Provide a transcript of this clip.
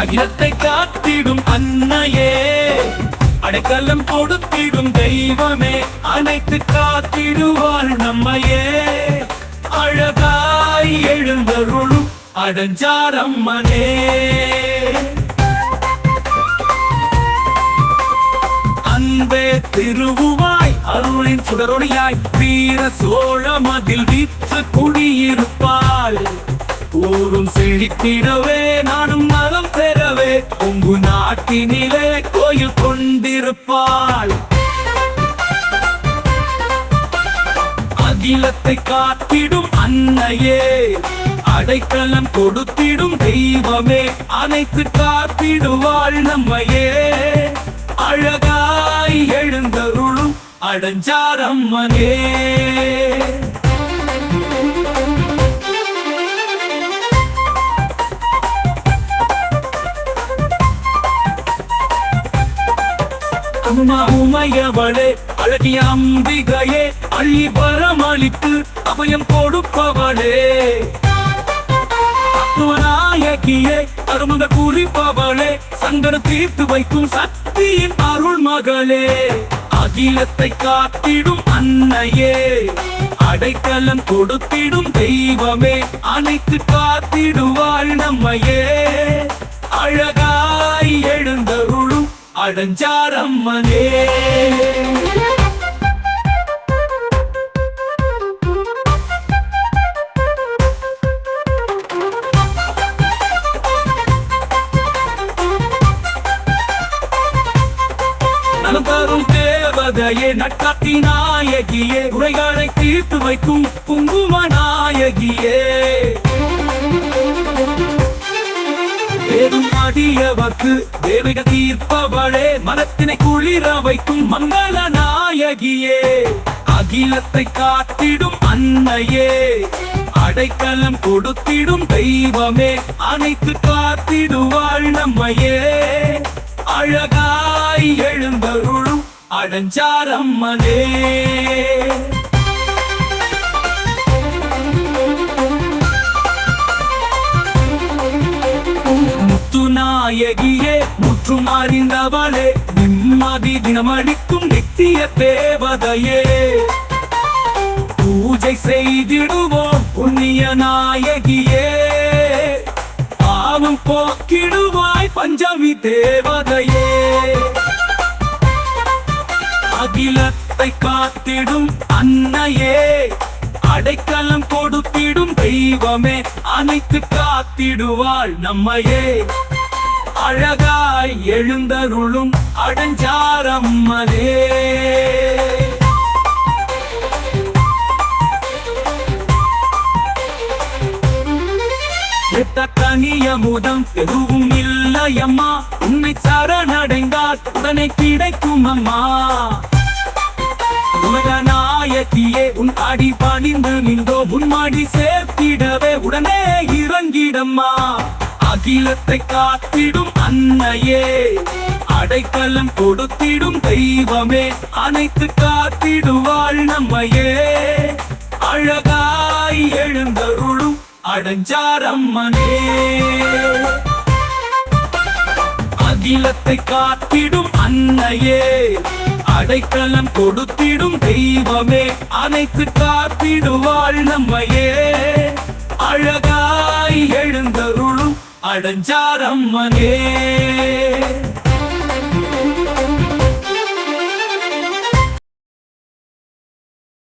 அகிலத்தை காத்திடும் அன்னையே, அடைக்கலம் கொடுத்திடும் தெய்வமே, அனைத்து காத்திடுவாள் நம்மையே. அழகாய் எழுந்தருளும் அடஞ்சாரம்மனே, அன்பே திருவுவாய் அருளின் சுடரொளியாய் வீர சோழ மதில் வீற்று குடியிருப்பாள். ஊரும் செழித்திடவே நானும் நலம் பெறவே உங்கு நாட்டினிலே கோயில் கொண்டிருப்பாள். அகிலத்தை காத்திடும் அன்னையே, அடைக்கலம் கொடுத்திடும் தெய்வமே, அனைத்து காத்திடுவாள் நம்மையே. அழகாய் எழுந்தருளும் அடஞ்சாரம்மனே, அம்மா உமையவளே, அழகிய அம்பிகையே, அள்ளி வரமளித்து அபயம் கொடுப்பவளே. நாயகியே, அருமங்க குறிப்பவளே, சங்கர தீர்த்து வைக்கும் சக்தியின் அருள் மகளே. அகிலத்தை காத்திடும் அன்னையே, அடைக்கலம் கொடுத்திடும் தெய்வமே, அனைத்து காத்திடுவாள் நம்மையே. அழகாய் எழுந்தருளும் அடஞ்சாரம்மனே, நலந்தரும் தேவதையே, நட்காத்தி நாயகியே, உரைகளை தீர்த்து வைக்கும் குங்கும நாயகியே. வேறும் அடியவர்க்கு தேவிக தீர்ப்பவளே, மனத்தினை குளிர வைக்கும் மங்கள நாயகியே. அகிலத்தை காத்திடும் அன்னையே, அடைக்கலம் கொடுத்திடும் தெய்வமே, அனைத்து காத்திடுவாள் நம்மையே. அழகாய் எழுந்தருளும் அடஞ்சாரம்மனே, நாயகியே, முற்றும் அறிந்தவளே, நிம்மதி தினமளிக்கும் நித்திய தேவதையே. பூஜை செய்திடுவோம் புண்ணிய நாயகியே, பாவம் போக்கிடுவாய் பஞ்சமி தேவதையே. அகிலத்தை காத்திடும் அன்னையே, அடைக்கலம் கொடுத்திடும் தெய்வமே, அனைத்து காத்திடுவாள் நம்மையே. அழகாய் எழுந்தருளும் அடஞ்சாரம்மனே, கனியமுதம் எதுவும் இல்லையம்மா, உன்னை சரணடைந்தால் உடனே கிடைக்கும் அம்மா. நாயகியே, உன் அடி பணிந்து நின்றோ முன்மாடி சேர்த்திடவே உடனே இறங்கிடம்மா. அகிலத்தை காத்திடும் அன்னையே, அடைக்கலம் கொடுத்திடும் தெய்வமே, அனைத்து காத்திடுவாள் நம்மையே. அழகாய் எழுந்தருளும் அடஞ்சாரம்மனே, அகிலத்தை காத்திடும் அன்னையே, அடைக்கலம் கொடுத்திடும் தெய்வமே, அனைத்து காத்திடுவாள் நம்மையே. அழகாய் எழுந்தருளும் அடஞ்சாரம்மனே.